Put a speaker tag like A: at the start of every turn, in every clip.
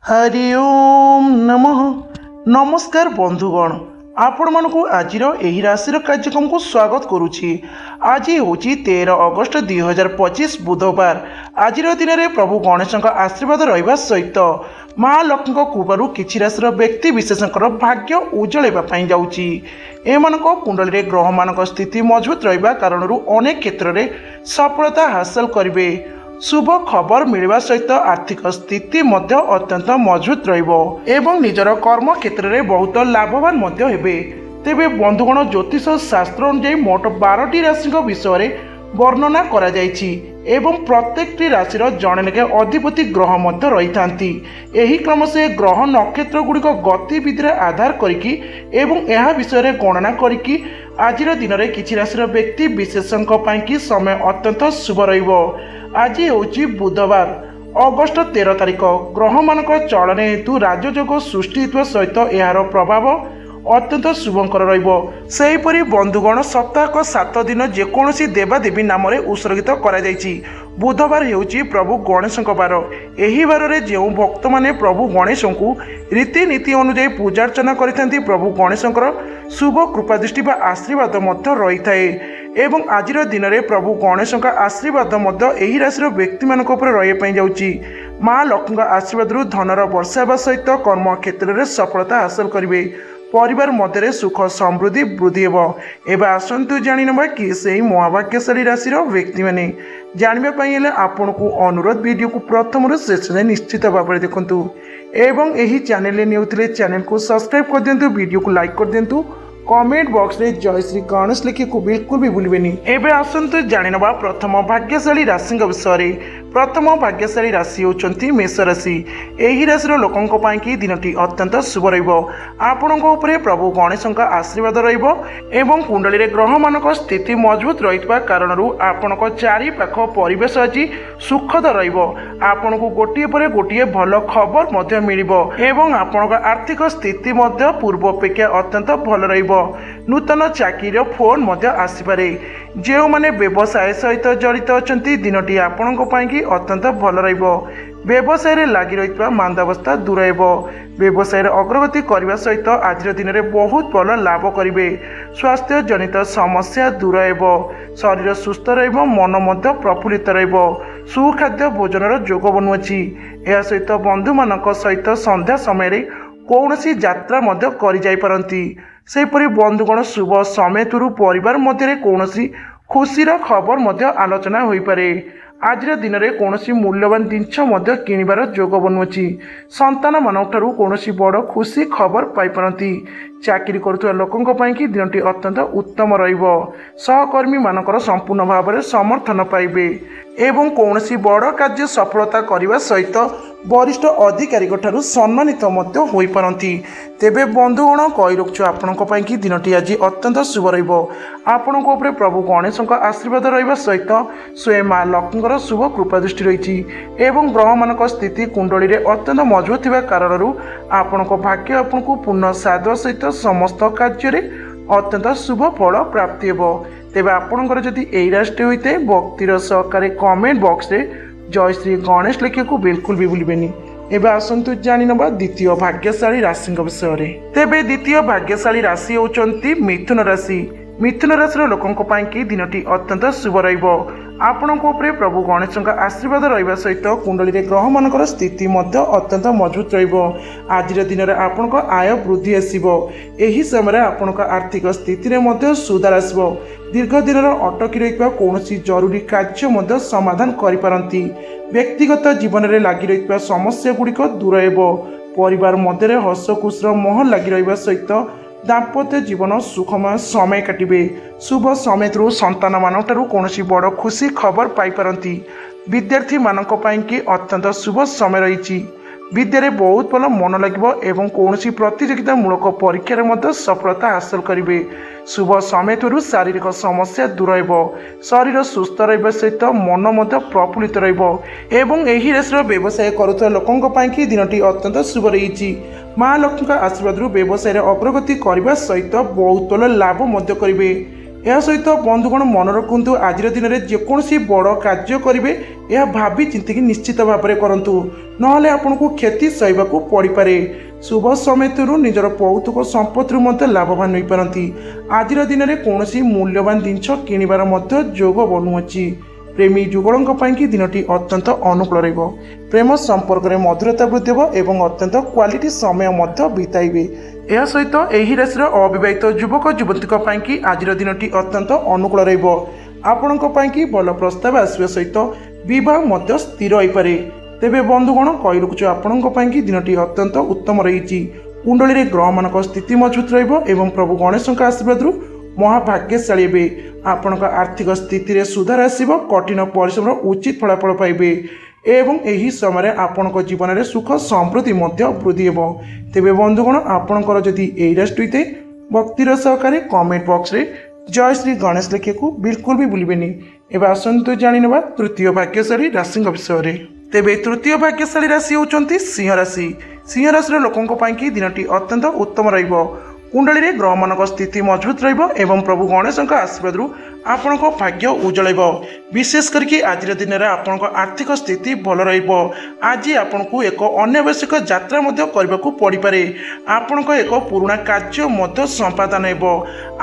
A: हरि ओम नमः। नमस्कार बंधुगण, आपण मानकु आजिर एही राशिर कार्यक्रम को स्वागत करुछि। आज होछि 13 अगस्त 2025 बुधवार। आजिर दिन में प्रभु गणेश आशीर्वाद रहिबा सहित माँ लक्ष्मी कृपारू किछि राशिर व्यक्ति विशेषकर भाग्य उज्जवल पाई जाउछि। एमानक कुंडली ग्रह मानक स्थिति मजबूत रहिबा कारणरू अनेक क्षेत्र में सफलता हासिल करिवे। शुभ खबर मिलवा सहित आर्थिक स्थिति मध्य अत्यंत मजबूत रहिबो एवं निजर कर्म क्षेत्र में बहुत लाभवान मध्य हेबे। तेबे बंधुगण, ज्योतिष शास्त्र अनुसार मोट 12टी राशि विषय में वर्णना करा जायछि एवं प्रत्येक राशिर जड़े लेखे अधिपति ग्रह मध्य रही थांती। एही क्रम से ग्रह नक्षत्र गुड़िक गतिविधि आधार करिकी एवं यह विषय में गणना करिकी आजिर दिन में किछि राशिर व्यक्ति विशेषज्ञ पाई समय अत्यंत शुभ रहिबो। आज होछि बुधवार अगस्त 13 तारिख। ग्रह मानक चलन हेतु राजयोग सृष्टि होता सहित यार प्रभाव अत्यंत शुभंकर रहिबो। सेहीपरि बंधुगण, सप्ताह 7 दिन जेकोसी देवादेवी नाम उत्सर्गित करा जायछि। बुधवार हेउछि प्रभु गणेश बार। एही बार रे जेउ भक्त माने प्रभु गणेश को रीतिनीति अनुसार पूजार्चना करिथांती, प्रभु गणेश शुभ कृपा दृष्टि बा आशीर्वाद मध्य रही थाए एवं आजिर दिन में प्रभु गणेश आशीर्वाद मध्य एही राशिर व्यक्ति मानक उपर रही पाई जाउछि। माँ लक्ष्मी आशीर्वाद धनर वर्षा सहित कर्म क्षेत्र में सफलता हासिल करेंगे। परिवार मध्य सुख समृद्धि वृद्धि हेब। एवं आसतु जाणवा कि सही महाभाग्यशाली राशि व्यक्ति मैंने जानवाई आपण को अनुरोध वीडियो को प्रथम शेष निश्चित भाव में देखूँ एवं यही चैनल न्यूले चैनल को सब्सक्राइब कर दिंतु, वीडियो को लाइक कर दिंतु, कमेंट बॉक्स रे जय श्री गणेश लिखे को बिल्कुल भी भूलबेनी। एबे आसंतु जानिनबा प्रथम भाग्यशाली राशि विषय। प्रथम भाग्यशाली राशि होचंती मेष राशि। एही राशिर लोकंक पाई कि दिनटी अत्यंत शुभ रहिबो। आपणक उपरे प्रभु गणेश आशीर्वाद रहिबो एवं कुंडली रे ग्रह मानक स्थिति मजबूत रहितबा कारणरू आपणक चारि पाख परिवेश अछि सुखद रहिबो। आपणक गोटिए परे गोटिए भल खबर मध्य मिलिबो एवं आपणक आर्थिक स्थिति मध्य पूर्व अपेक्षा अत्यंत भल रहिबो। नूतन चाकरी फोन मध्य आसीपारे। जो माने व्यवसाय सहित जड़ित अछंती दिनटी आपणक पाई कि अत्यंत भल रहिबो। व्यवसाय रे लागि रहितबा मांदावस्था दूर हेबो। व्यवसाय रे अग्रगति करबा सहित आजिर दिन में बहुत भल लाभ करिवे। स्वास्थ्य जनित समस्या दूर हेबो। शरीर सुस्थ रहिबो, मन मध्य प्रफुल्लित रहिबो। सुखाद्य भोजनर जोग बनुअछि। या सहित बंधु मानक सहित संध्या समय रे कौनसी यात्रा मध्य करि जाई परंती। सेपरि बंधुगण, शुभ समय परिवार मध्य कौनसी खुशीर खबर मध्य आलोचना होई पारे। आजिर दिन में कौनसी मूल्यवान जिनिस किणवार जोग बनुअछि। संतान मानक ठारू कौनसी बड़ खुशी खबर पाई पारंती। चाकरी करुवा लोकंक पाई कि दिनटी अत्यंत उत्तम रहिबो। सहकर्मी मानकर संपूर्ण भाव में समर्थन पाइबे एवं कौनसी बड़ कार्य सफलता करने सहित वरिष्ठ अधिकारी ठारू सम्मानित मध्य होई पारंती। तेबे बंधुगण, कहि रखछु आपणक पाई कि दिनटी आज अत्यंत शुभ रहिबो। आपणक उपरे प्रभु गणेश आशीर्वाद रहिबा सहित स्वयं माँ लक्ष्मी शुभ कृपा दृष्टि रही एवं ग्रह मानक स्थिति कुंडली रे अत्यंत मजबूत थिबा कारणरू आपणक भाग्य आपनको पूर्ण साध सहित समस्त कार्य रे अत्यंत शुभ फल प्राप्ति हेबो। तेबे आपणकर जदि एई राशि होइते भक्तिर सहकारे कमेंट बॉक्स रे जय श्री गणेश लिखे को बिल्कुल भी भूलबेनी। एबे आसंतु जानिनबा द्वितीय भाग्यशाली राशि विषय। तेबे द्वितीय भाग्यशाली राशि होचंती मिथुन राशि। मिथुन राशि लोकंक पाई कि दिनटी अत्यंत शुभ रहिबो। आपणक उपरे प्रभु गणेश आशीर्वाद रहिबा सहित कुंडली रे ग्रह मानकर स्थिति मध्य अत्यंत मजबूत रहिबो। आजिर दिन में आपणक आय वृद्धि आसीबो। एही समय आपणक आर्थिक स्थिति रे मध्य सुधार आसीबो। दीर्घ दिन अटकी रहिबा कौनसी जरूरी कार्य मध्य समाधान करि पारंती। व्यक्तिगत जीवन में लागि रहिबा समस्या गुड़िक दूर हेबो। परिवार मध्य हस खुशीर महल लागि रहिबा सहित दाम्पत्य जीवन सुखमय समय काटिबे। शुभ समय संतान मानक ठारू कौनसी बड़ खुशी खबर पाई पारंती। विद्यार्थी मानक पाई कि अत्यंत शुभ समय रही। विद्यारे बहुत भल मन लगिबो एवं कौनसी प्रतियोगिता मूलक परीक्षा मध्य सफलता हासिल करेंगे। शुभ समय शारीरिक समस्या दूर हेबो। शरीर सुस्थ रहिबा सहित मन मध्य प्रफुल्लित रहिबो एवं एही राशिर व्यवसाय करुवा लोकंक पाई कि दिनटी अत्यंत शुभ रही। माँ लक्ष्मी आशीर्वाद व्यवसाय अग्रगति करने सहित बहुत भल लाभ मध्य करेंगे। ଏହା ସହିତ ବନ୍ଧୁଗଣ ମନେ ରଖନ୍ତୁ ଆଜିର ଦିନରେ ଯେକୌଣସି ବଡ଼ କାର୍ଯ୍ୟ କରିବେ ଏହା ଭାବି ଚିନ୍ତିକି ନିଶ୍ଚିତ ଭାବରେ କରନ୍ତୁ, ନହେଲେ ଆପଣଙ୍କୁ କ୍ଷତି ସହିବାକୁ ପଡ଼ିପାରେ। ଶୁଭ ସମୟ ଥିବାରୁ ନିଜର ପୌତୁକ ସମ୍ପତ୍ତିରୁ ମଧ୍ୟ ଲାଭବାନ ହୋଇପାରନ୍ତି। ଆଜିର ଦିନରେ କୌଣସି ମୂଲ୍ୟବାନ ଜିନିଷ କିଣିବାର ମଧ୍ୟ ଯୋଗ ବନୁଅଛି। ପ୍ରେମୀ ଯୁଗଳଙ୍କ ପାଇଁକି ଦିନଟି ଅତ୍ୟନ୍ତ ଅନୁକୂଳ ରହିବ। ପ୍ରେମ ସମ୍ପର୍କରେ ମଧୁରତା ବୃଦ୍ଧି ହେବ ଏବଂ ଅତ୍ୟନ୍ତ କ୍ୱାଲିଟି ସମୟ ମଧ୍ୟ ବିତାଇବେ। ଏହା ସହିତ ଏହି ରାଶିର ଅବିବାହିତ ଯୁବକ ଯୁବତୀଙ୍କ ପାଇଁକି ଆଜିର ଦିନଟି ଅତ୍ୟନ୍ତ ଅନୁକୂଳ ରହିବ। ଆପଣଙ୍କ ପାଇଁକି ଭଲ ପ୍ରସ୍ତାବ ଆସିବା ସହିତ ବିବାହ ମଧ୍ୟ ସ୍ଥିର ହୋଇପାରେ। ତେବେ ବନ୍ଧୁଗଣ କହି ରଖୁଛୁ ଆପଣଙ୍କ ପାଇଁକି ଦିନଟି ଅତ୍ୟନ୍ତ ଉତ୍ତମ ରହିଛି। କୁଣ୍ଡଳୀରେ ଗ୍ରହମାନଙ୍କ ସ୍ଥିତି ମଜବୁତ ରହିବ ଏବଂ ପ୍ରଭୁ ଗଣେଶଙ୍କ ଆଶୀର୍ବାଦରୁ ମହାଭାଗ୍ୟଶାଳୀ ହେବେ। ଆପଣଙ୍କ ଆର୍ଥିକ ସ୍ଥିତିରେ ସୁଧାର ଆସିବ, କଠିନ ପରିଶ୍ରମର ଉଚିତ ଫଳାଫଳ ପାଇବେ ଏବଂ ଏହି ସମୟରେ ଆପଣଙ୍କ ଜୀବନରେ ସୁଖ ସମୃଦ୍ଧି ମଧ୍ୟ ବୃଦ୍ଧି ହେବ। ତେବେ ବନ୍ଧୁଗଣ ଆପଣଙ୍କର ଯଦି ଏହି ରାଶି ହୋଇଥାଏ ଭକ୍ତିର ସହକାରେ କମେଣ୍ଟ ବକ୍ସରେ ଜୟ ଶ୍ରୀ ଗଣେଶ ଲେଖିବାକୁ ବିଲକୁଲ ବି ଭୁଲିବେନି। ଏବେ ଆସନ୍ତୁ ଜାଣିନେବା ତୃତୀୟ ଭାଗ୍ୟଶାଳୀ ରାଶିଙ୍କ ବିଷୟରେ। ତେବେ ତୃତୀୟ ଭାଗ୍ୟଶାଳୀ ରାଶି ହେଉଛନ୍ତି ସିଂହ ରାଶି। ସିଂହ ରାଶିର ଲୋକଙ୍କ ପାଇଁକି ଦିନଟି ଅତ୍ୟନ୍ତ ଉତ୍ତମ ରହିବ। କୁଣ୍ଡଳୀରେ ଗ୍ରହମାନଙ୍କ ସ୍ଥିତି ମଜବୁତ ରହିବ ଏବଂ ପ୍ରଭୁ ଗଣେଶଙ୍କ ଆଶୀର୍ବାଦରୁ ଆପଣଙ୍କ ଭାଗ୍ୟ ଉଜ୍ଜଳ ହେବ। ବିଶେଷ କରିକି ଆଜିର ଦିନରେ ଆପଣଙ୍କ ଆର୍ଥିକ ସ୍ଥିତି ଭଲ ରହିବ। ଆଜି ଆପଣଙ୍କୁ ଏକ ଅନାବଶ୍ୟକ ଯାତ୍ରା ମଧ୍ୟ କରିବାକୁ ପଡ଼ିପାରେ। ଆପଣଙ୍କ ଏକ ପୁରୁଣା କାର୍ଯ୍ୟ ମଧ୍ୟ ସମ୍ପାଦନ ହେବ।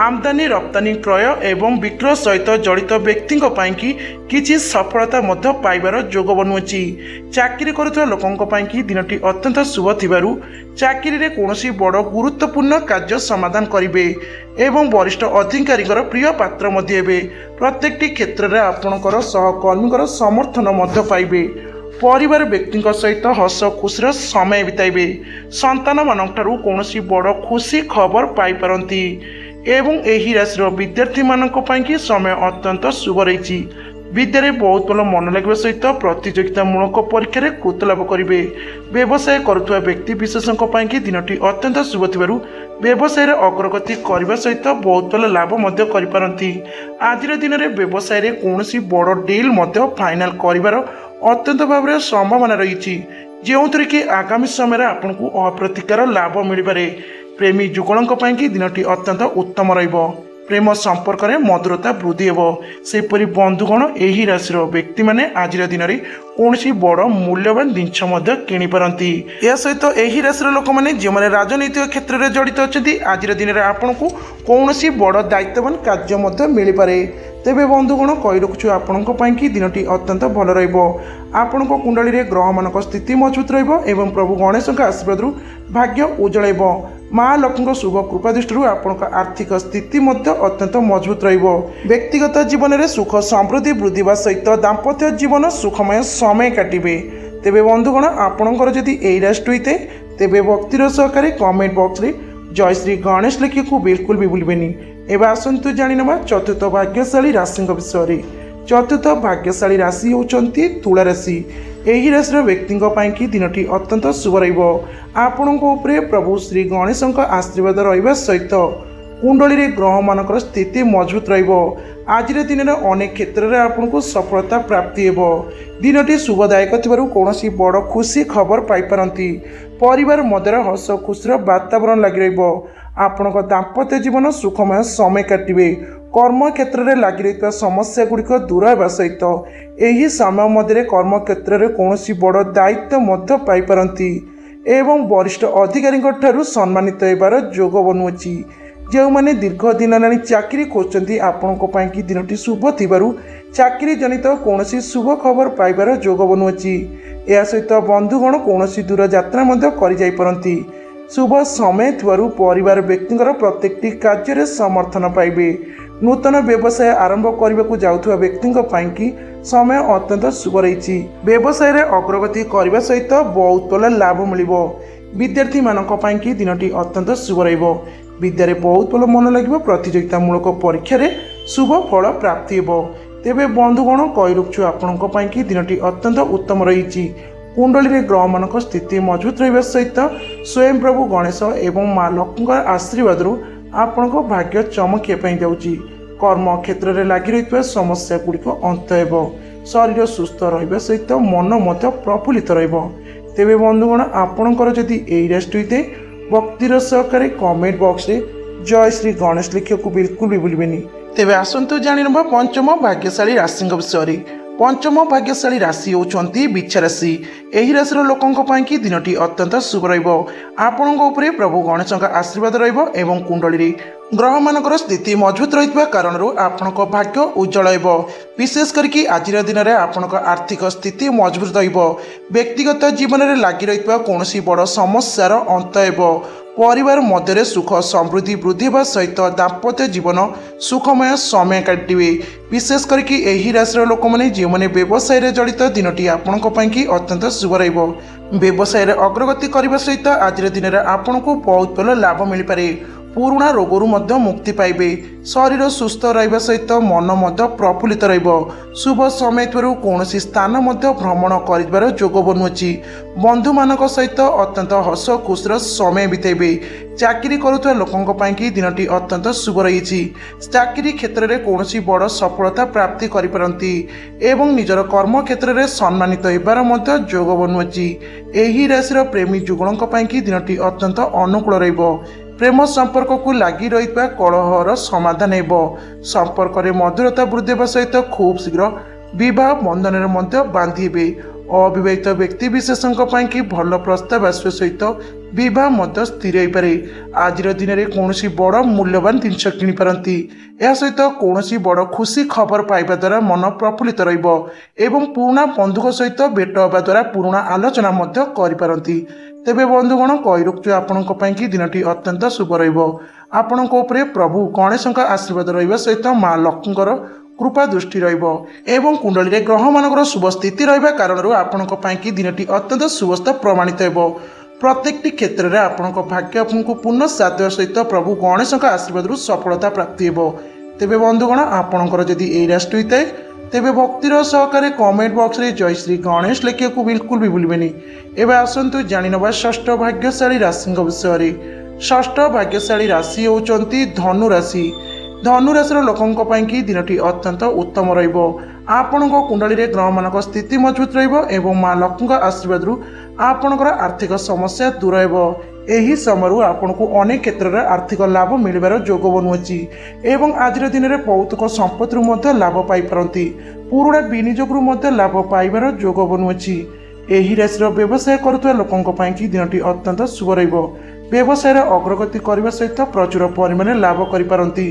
A: ଆମଦାନୀ ରପ୍ତାନି କ୍ରୟ ଏବଂ ବିକ୍ରୟ ସହିତ ଜଡ଼ିତ ବ୍ୟକ୍ତିଙ୍କ ପାଇଁକି କିଛି ସଫଳତା ମଧ୍ୟ ପାଇବାର ଯୋଗ ବନୁଅଛି। ଚାକିରି କରୁଥିବା ଲୋକଙ୍କ ପାଇଁକି ଦିନଟି ଅତ୍ୟନ୍ତ ଶୁଭ ଥିବାରୁ ଚାକିରିରେ କୌଣସି ବଡ଼ ଗୁରୁତ୍ୱପୂର୍ଣ୍ଣ କାର୍ଯ୍ୟ ସମାଧାନ କରିବେ ଏବଂ ବରିଷ୍ଠ ଅଧିକାରୀଙ୍କର ପ୍ରିୟ ପାତ୍ର ମଧ୍ୟ ହେବେ। ପ୍ରତ୍ୟେକଟି କ୍ଷେତ୍ରରେ ଆପଣଙ୍କର ସହକର୍ମୀଙ୍କର ସମର୍ଥନ ମଧ୍ୟ ପାଇବେ। ପରିବାର ବ୍ୟକ୍ତିଙ୍କ ସହିତ ହସ ଖୁସିର ସମୟ ବିତାଇବେ। ସନ୍ତାନମାନଙ୍କଠାରୁ କୌଣସି ବଡ଼ ଖୁସି ଖବର ପାଇପାରନ୍ତି ଏବଂ ଏହି ରାଶିର ବିଦ୍ୟାର୍ଥୀମାନଙ୍କ ପାଇଁକି ସମୟ ଅତ୍ୟନ୍ତ ଶୁଭ ରହିଛି। ବିଦ୍ୟାରେ ବହୁତ ଭଲ ମନ ଲାଗିବା ସହିତ ପ୍ରତିଯୋଗିତାମୂଳକ ପରୀକ୍ଷାରେ କୃତ ଲାଭ କରିବେ। ବ୍ୟବସାୟ କରୁଥିବା ବ୍ୟକ୍ତି ବିଶେଷଙ୍କ ପାଇଁକି ଦିନଟି ଅତ୍ୟନ୍ତ ଶୁଭ ଥିବାରୁ ବ୍ୟବସାୟରେ ଅଗ୍ରଗତି କରିବା ସହିତ ବହୁତ ଭଲ ଲାଭ ମଧ୍ୟ କରିପାରନ୍ତି। ଆଜିର ଦିନରେ ବ୍ୟବସାୟରେ କୌଣସି ବଡ଼ ଡିଲ୍ ମଧ୍ୟ ଫାଇନାଲ କରିବାର ଅତ୍ୟନ୍ତ ଭାବରେ ସମ୍ଭାବନା ରହିଛି, ଯେଉଁଥିରେ କି ଆଗାମୀ ସମୟରେ ଆପଣଙ୍କୁ ଅପ୍ରତିକାର ଲାଭ ମିଳିପାରେ। ପ୍ରେମୀ ଯୁଗଳଙ୍କ ପାଇଁକି ଦିନଟି ଅତ୍ୟନ୍ତ ଉତ୍ତମ ରହିବ। ପ୍ରେମ ସମ୍ପର୍କରେ ମଧୁରତା ବୃଦ୍ଧି ହେବ। ସେହିପରି ବନ୍ଧୁଗଣ ଏହି ରାଶିର ବ୍ୟକ୍ତିମାନେ ଆଜିର ଦିନରେ କୌଣସି ବଡ଼ ମୂଲ୍ୟବାନ ଜିନିଷ ମଧ୍ୟ କିଣିପାରନ୍ତି। ଏହା ସହିତ ଏହି ରାଶିର ଲୋକମାନେ ଯେଉଁମାନେ ରାଜନୈତିକ କ୍ଷେତ୍ରରେ ଜଡ଼ିତ ଅଛନ୍ତି ଆଜିର ଦିନରେ ଆପଣଙ୍କୁ କୌଣସି ବଡ଼ ଦାୟିତ୍ୱବାନ କାର୍ଯ୍ୟ ମଧ୍ୟ ମିଳିପାରେ। ତେବେ ବନ୍ଧୁଗଣ କହି ରଖୁଛୁ ଆପଣଙ୍କ ପାଇଁକି ଦିନଟି ଅତ୍ୟନ୍ତ ଭଲ ରହିବ। ଆପଣଙ୍କ କୁଣ୍ଡଳୀରେ ଗ୍ରହମାନଙ୍କ ସ୍ଥିତି ମଜବୁତ ରହିବ ଏବଂ ପ୍ରଭୁ ଗଣେଶଙ୍କ ଆଶୀର୍ବାଦରୁ ଭାଗ୍ୟ ଉଜ୍ଜଳ ହେବ। ମା ଲକ୍ଷ୍ମୀଙ୍କ ଶୁଭ କୃପା ଦୃଷ୍ଟିରୁ ଆପଣଙ୍କ ଆର୍ଥିକ ସ୍ଥିତି ମଧ୍ୟ ଅତ୍ୟନ୍ତ ମଜବୁତ ରହିବ। ବ୍ୟକ୍ତିଗତ ଜୀବନରେ ସୁଖ ସମୃଦ୍ଧି ବୃଦ୍ଧି ହେବା ସହିତ ଦାମ୍ପତ୍ୟ ଜୀବନ ସୁଖମୟ ସମୟ କାଟିବେ। ତେବେ ବନ୍ଧୁଗଣ ଆପଣଙ୍କର ଯଦି ଏହି ରାଶି ହୋଇଥାଏ ତେବେ ଭକ୍ତିର ସହକାରେ କମେଣ୍ଟ ବକ୍ସରେ ଜୟ ଶ୍ରୀ ଗଣେଶ ଲେଖିବାକୁ ବିଲକୁଲ ବି ଭୁଲିବେନି। ଏବେ ଆସନ୍ତୁ ଜାଣିନେବା ଚତୁର୍ଥ ଭାଗ୍ୟଶାଳୀ ରାଶିଙ୍କ ବିଷୟରେ। ଚତୁର୍ଥ ଭାଗ୍ୟଶାଳୀ ରାଶି ହେଉଛନ୍ତି ତୁଳା ରାଶି। ଏହି ରାଶିର ବ୍ୟକ୍ତିଙ୍କ ପାଇଁକି ଦିନଟି ଅତ୍ୟନ୍ତ ଶୁଭ ରହିବ। ଆପଣଙ୍କ ଉପରେ ପ୍ରଭୁ ଶ୍ରୀ ଗଣେଶଙ୍କ ଆଶୀର୍ବାଦ ରହିବା ସହିତ କୁଣ୍ଡଳୀରେ ଗ୍ରହମାନଙ୍କର ସ୍ଥିତି ମଜବୁତ ରହିବ। ଆଜିର ଦିନରେ ଅନେକ କ୍ଷେତ୍ରରେ ଆପଣଙ୍କୁ ସଫଳତା ପ୍ରାପ୍ତି ହେବ। ଦିନଟି ଶୁଭଦାୟକ ଥିବାରୁ କୌଣସି ବଡ଼ ଖୁସି ଖବର ପାଇପାରନ୍ତି। ପରିବାର ମଧ୍ୟରେ ହସ ଖୁସିର ବାତାବରଣ ଲାଗି ରହିବ। ଆପଣଙ୍କ ଦାମ୍ପତ୍ୟ ଜୀବନ ସୁଖମୟ ସମୟ କାଟିବେ। କର୍ମକ୍ଷେତ୍ରରେ ଲାଗି ରହିଥିବା ସମସ୍ୟା ଗୁଡ଼ିକ ଦୂର ହେବା ସହିତ ଏହି ସମୟ ମଧ୍ୟରେ କର୍ମକ୍ଷେତ୍ରରେ କୌଣସି ବଡ଼ ଦାୟିତ୍ୱ ମଧ୍ୟ ପାଇପାରନ୍ତି ଏବଂ ବରିଷ୍ଠ ଅଧିକାରୀଙ୍କ ଠାରୁ ସମ୍ମାନିତ ହେବାର ଯୋଗ ବନୁଅଛି। ଯେଉଁମାନେ ଦୀର୍ଘ ଦିନ ହେଲାଣି ଚାକିରି କରୁଛନ୍ତି ଆପଣଙ୍କ ପାଇଁକି ଦିନଟି ଶୁଭ ଥିବାରୁ ଚାକିରି ଜନିତ କୌଣସି ଶୁଭ ଖବର ପାଇବାର ଯୋଗ ବନୁଅଛି। ଏହା ସହିତ ବନ୍ଧୁଗଣ କୌଣସି ଦୂର ଯାତ୍ରା ମଧ୍ୟ କରିଯାଇପାରନ୍ତି। ଶୁଭ ସମୟ ଥିବାରୁ ପରିବାର ବ୍ୟକ୍ତିଙ୍କର ପ୍ରତ୍ୟେକଟି କାର୍ଯ୍ୟରେ ସମର୍ଥନ ପାଇବେ। ନୂତନ ବ୍ୟବସାୟ ଆରମ୍ଭ କରିବାକୁ ଯାଉଥିବା ବ୍ୟକ୍ତିଙ୍କ ପାଇଁକି ସମୟ ଅତ୍ୟନ୍ତ ଶୁଭ ରହିଛି। ବ୍ୟବସାୟରେ ଅଗ୍ରଗତି କରିବା ସହିତ ବହୁତ ଭଲ ଲାଭ ମିଳିବ। ବିଦ୍ୟାର୍ଥୀମାନଙ୍କ ପାଇଁକି ଦିନଟି ଅତ୍ୟନ୍ତ ଶୁଭ ରହିବ। ବିଦ୍ୟାରେ ବହୁତ ଭଲ ମନ ଲାଗିବ। ପ୍ରତିଯୋଗିତାମୂଳକ ପରୀକ୍ଷାରେ ଶୁଭ ଫଳ ପ୍ରାପ୍ତି ହେବ। ତେବେ ବନ୍ଧୁଗଣ କହି ରଖୁଛୁ ଆପଣଙ୍କ ପାଇଁକି ଦିନଟି ଅତ୍ୟନ୍ତ ଉତ୍ତମ ରହିଛି। କୁଣ୍ଡଳୀରେ ଗ୍ରହମାନଙ୍କ ସ୍ଥିତି ମଜବୁତ ରହିବା ସହିତ ସ୍ୱୟଂ ପ୍ରଭୁ ଗଣେଶ ଏବଂ ମା ଲକ୍ଷ୍ମୀଙ୍କ ଆଶୀର୍ବାଦରୁ ଆପଣଙ୍କ ଭାଗ୍ୟ ଚମକିବା ପାଇଁ ଯାଉଛି। କର୍ମକ୍ଷେତ୍ରରେ ଲାଗି ରହିଥିବା ସମସ୍ୟା ଗୁଡ଼ିକ ଅନ୍ତ ହେବ। ଶରୀର ସୁସ୍ଥ ରହିବା ସହିତ ମନ ମଧ୍ୟ ପ୍ରଫୁଲ୍ଲିତ ରହିବ। ତେବେ ବନ୍ଧୁଗଣ ଆପଣଙ୍କର ଯଦି ଏହି ରାଶି ହୋଇଥାଏ ଭକ୍ତିର ସହକାରେ କମେଣ୍ଟ ବକ୍ସରେ ଜୟ ଶ୍ରୀ ଗଣେଶ ଲେଖିବାକୁ ବିଲକୁଲ ବି ଭୁଲିବେନି। तेबे आसतु जाणिनबा पंचम भाग्यशाली राशि विषय। पंचम भाग्यशाली राशि होउछंती बिच्छा राशि। एही राशि लोकंक ପାଇଁ कि दिनटी अत्यंत शुभ रहिबो। आपणक उपरे प्रभु गणेशଙ୍କ आशीर्वाद रहिबो एवं कुंडली ग्रह मानकर स्थिति मजबूत रहितबा कारणरू आपणक भाग्य उज्जवल हेबो। विशेष करके आजिर दिन में आपणक आर्थिक स्थिति मजबूत रहिबो। व्यक्तिगत जीवन में लागि रहितबा कोनोसी बड़ समस्यार अंत हेबो। परिवार मध्य सुख समृद्धि वृद्धि होगा सहित दाम्पत्य जीवन सुखमय समय काटे। विशेष करके यही राशि लोक मैंने जो मैंने व्यवसाय जड़ित दिनटी आपंक अत्यंत शुभ व्यवसाय अग्रगति करने सहित आज दिन में आपन को बहुत भल लाभ मिल पारे। पुराणा रोगरू मुक्ति पाइबे। शरीर सुस्थ रहिबा सहित मन प्रफुल्लित रहिबो। शुभ समय कौन स्थान भ्रमण कर जोग बनुची। बंधु मानक सहित अत्यंत हस खुशीर समय बितेबे। चाकरी करुवा लोकों कि दिनटी अत्यंत शुभ रही। चाकरी क्षेत्र में कौन बड़ सफलता प्राप्ति करपारती एवं निजर कर्म क्षेत्र में सम्मानित होबार जोग बनुची। एही राशि प्रेमी जुगणों कि दिनटी अत्यंत अनुकूल रहिबो। प्रेम संपर्क को लगी रही कलहर समाधान हेब। संपर्क में मधुरता वृद्धि सहित खूब शीघ्र विवाह बंधन में बांधे। अविवाहित व्यक्ति विशेषों कि भल प्रस्ताव आसवा सहित बह स्थिर हो पारे। आज दिन में कौन बड़ मूल्यवान जिनस किपारती। यह सहित कौन बड़ खुशी खबर पाइबा द्वारा मन प्रफुल्लित एवं पुराणा बंधुक सहित भेट होगा द्वारा पुराणा आलोचना करपारती। तेबे बंधुगण कही रखु आपण कि दिनटी अत्यंत शुभ आपण प्रभु गणेशों आशीर्वाद रहा सहित माँ लक्ष्मीकर कृपा दृष्टि एवं कुंडली ग्रह मानकर शुभ स्थिति रहा कारण आपण कि दिनटी अत्यंत शुभस्थ प्रमाणित हो। प्रत्येक क्षेत्र में आपण भाग्य आपको पूर्ण साथ सहित प्रभु गणेशों आशीर्वाद सफलता प्राप्ति हो। तेबे बंधुगण आपणकर जदि यही राशि होता है तेबे भक्तिर सहकारे कमेंट बॉक्स रे जय श्री गणेश लिखा को बिल्कुल भी भूलबेनी। एवं आसतु जानिनबा षष्ठ भाग्यशाली राशि विषय। षष्ठ भाग्यशाली राशि होउचंती धनु राशि। धनु राशि लोकों कि दिनटी अत्यंत उत्तम रहिबो। आपणक कुंडली ग्रह मानक स्थिति मजबूत रहिबो एवं माँ लक्ष्मी आशीर्वाद आपणकर आर्थिक समस्या दूर हेबो। एही समय आपको अनेक क्षेत्र में आर्थिक लाभ मिलबार जोग बनुची एवं आज दिन में भौतिक संपत्ति लाभ पाइपारती। पुराणा विनियोगरू लाभ पाइबार जोग बनुची। एही राशि व्यवसाय करुवा लोकों कि दिनटी अत्यंत शुभ व्यवसाय अग्रगति करने सहित प्रचुर परिमाण लाभ करिपारती।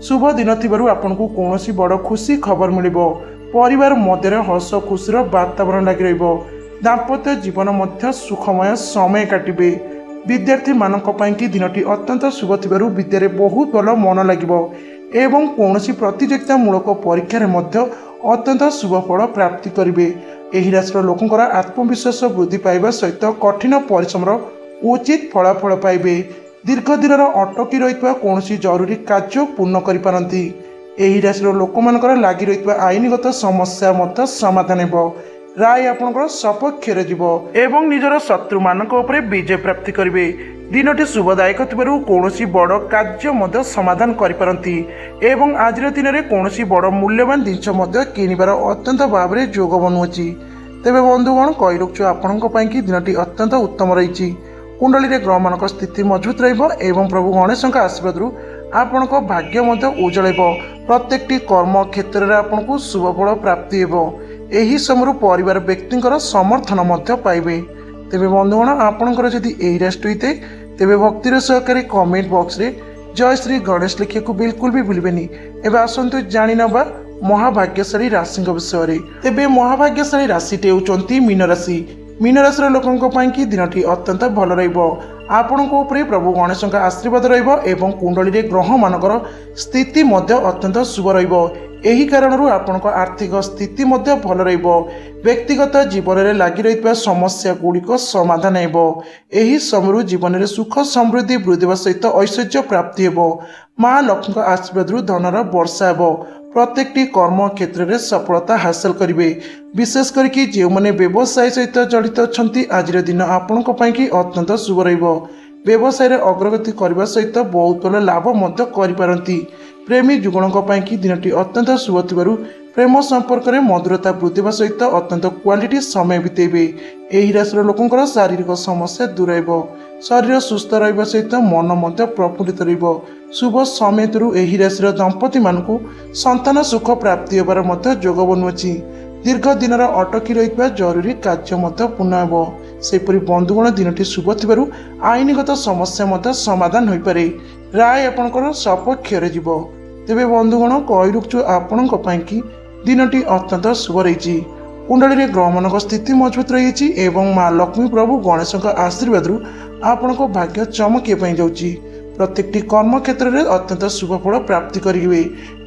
A: शुभ दिन थिबारु आपनको कौन बड़ खुशी खबर मिल। परिवार मध्य हस खुशीर वातावरण लगी रहिबो। दाम्पत्य जीवन मध्य सुखमय समय काटे। विद्यार्थी मानक कि दिनटी अत्यंत शुभ थिबारु विद्यारे बहुत भल मन लगिबो एवं कौन प्रतियोगिता मूलक परीक्षा अत्यंत शुभ फल प्राप्ति करेंगे। एही राशि लोकंकर आत्मविश्वास वृद्धि पाइबा सहित कठिन परिश्रम उचित फलाफल पाइबे। दीर्घ दिन अटकी रही कौन जरूरी कार्य पूर्ण करपारती। एही राशि लोक मानकर लगी रही आईनगत समस्या समाधान हो। राय आपंकर सपक्ष एवं निजर शत्रु मानक उपरे विजय प्राप्ति करेंगे। दिनटी शुभदायक थिबारु कौनसी बड़ कार्य समाधान करिपारती एवं आज दिन में कौन बड़ मूल्यवान जिनस किणवार अत्यंत भाव में जोग बनुची। तेबे बंधुगण कही रखु आपण कि दिनटी अत्यंत उत्तम रही। कुंडली ग्रह मानक स्थिति मजबूत एवं प्रभु गणेशों आशीर्वाद आपण भाग्य उज्जवल। प्रत्येक कर्म क्षेत्र में आपको शुभफल प्राप्ति हो। यही समय परिवार व्यक्तिंकर समर्थन पाइबे। तेबे बंधुगण आपणकर जदि यही राशि होते तेबे भक्तिर सहकारी कमेंट बॉक्स रे जय श्री गणेश लिखा को बिल्कुल भी भूलबेनी। एवं आसतु जानिनबा महाभाग्यशाली राशि विषय। तेबे महाभाग्यशाली राशि होउचंती मीन राशि। मीन राशि लोकों कि दिनटी अत्यंत भल रहिबो। आपणक उपरे प्रभु गणेशों आशीर्वाद रहिबो एवं कुंडली ग्रह मानकर स्थिति अत्यंत शुभ रहिबो। एही कारणरू आपणक आर्थिक स्थिति भल रहिबो। व्यक्तिगत जीवन में लगी रही समस्या गुड़िक समाधान हेबो। एही समय जीवन में सुख समृद्धि वृद्धि सहित ऐश्वर्य प्राप्ति हेबो। माँ लक्ष्मी आशीर्वाद धनर वर्षा हेबो। प्रत्येक कर्म क्षेत्र में सफलता हासिल करेंगे। विशेष करके जो मैंने व्यवसाय सहित जड़ित अच्छा आज दिन आपण अत्यंत शुभ व्यवसाय अग्रगति करने सहित बहुत भल लाभ करिपारती। प्रेमी जुगणों कि दिनटी अत्यंत शुभ थिबारु प्रेम संपर्क में मधुरता वृद्धि सहित अत्यंत क्वालिटी समय बितेबे। एही राशि लोकंकर शारीरिक समस्या दूर हो। शरीर सुस्थ रहिबा सहित मन प्रफुल्लित रहिबो। शुभ समेतरू एही राशि दंपति मानकु संतान सुख प्राप्ति होबार मध्य जोग बनुअछि। दीर्घ दिनर अटकी रहितबा जरूरी कार्य मध्य पूर्ण हेबो। सेपरि बंधुगण दिनटी शुभ थिबारु आईनगत समस्या मध्य समाधान होई पारे। राय आपणकर सपक्ष रे जीवो। तेबे बंधुगण कहि रुकछु आपणक पई कि दिनटी अत्यंत शुभ रहिछि। कुंडली रे ग्रहमानक स्थिति मजबूत रहिछि एवं मां लक्ष्मी प्रभु गणेशक आशीर्वाद रु आपणक भाग्य चमकिया पई जाउछि। प्रत्येकटी कर्म क्षेत्र में अत्यंत शुभ फल प्राप्ति करेंगे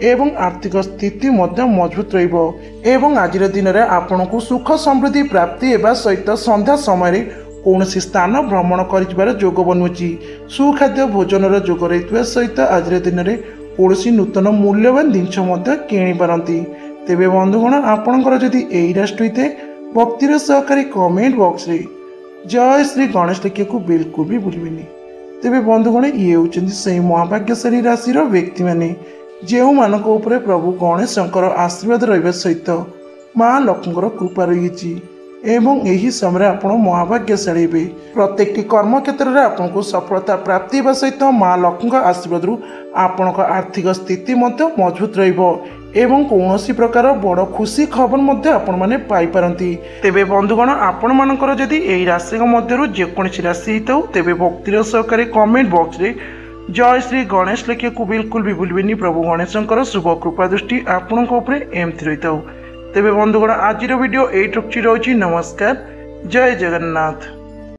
A: एवं आर्थिक स्थिति मजबूत रहिबो एवं आज दिन में आपन को सुख समृद्धि प्राप्ति एवं सहित संध्या समय कौन स्थान भ्रमण कर जोग बनुची। सुखाद्य भोजन जोग रही सहित आज दिन में कौन नूतन मूल्यवान जिनस किणी पारती। तेबे बंधुगण आपणकर जदि यही राष्ट्र होते भक्तिर सहकारी कमेंट बॉक्स रे जय श्री गणेश लिखा को बिल्कुल भी भूलिबेनी। तेबे बंधुगण ये होचंदी से महाभाग्यशाली राशि व्यक्ति माने जेउ मानक उपरे प्रभु गणेशंकर आशीर्वाद रहिबा सहित मां लक्ष्मीकर कृपा रही एवं यही समय आपण महाभाग्यशाली हेबे। प्रत्येकटी कर्म क्षेत्र में आपको सफलता प्राप्ति होगा सहित मां लक्ष्मी आशीर्वाद आपण आर्थिक स्थिति मजबूत रहिबो एवं कौन प्रकार बड़ खुशी खबर आपण मैंने पाइपारती। तेबे बंधुगण आपण मानकर जदि यही राशि मध्य जेकोसी राशि होता तेबे भक्तिर सहकारी कमेंट बॉक्स रे जय श्री गणेश लिखा को बिल्कुल भी भूलिबेनी। प्रभु गणेशंकर शुभ कृपा दृष्टि आपण एमती रही था। तेबे बंधुगण आज वीडियो एट रखुची। नमस्कार, जय जगन्नाथ।